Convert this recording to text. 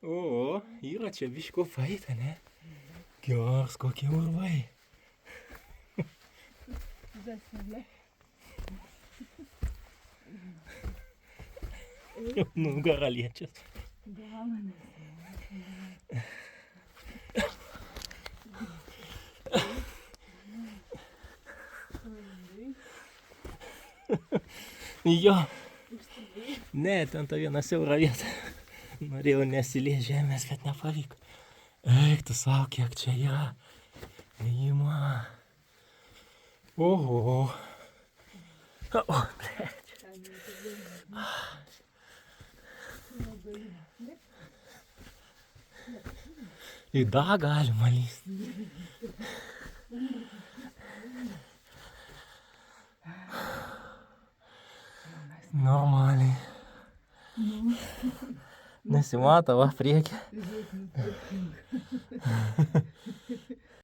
O, yra čia biško faita, ne? Geras kokie urvai. Nugara liečias. Jo. Ne, ten ta viena siaura vieta. Norėjau nesilies žemės, bet nepavyko. Eik, tu savo, kiek čia yra. Įma. Oho. O, blėt. Į da galima lyst. Normaliai. Nesimato, va, priekį.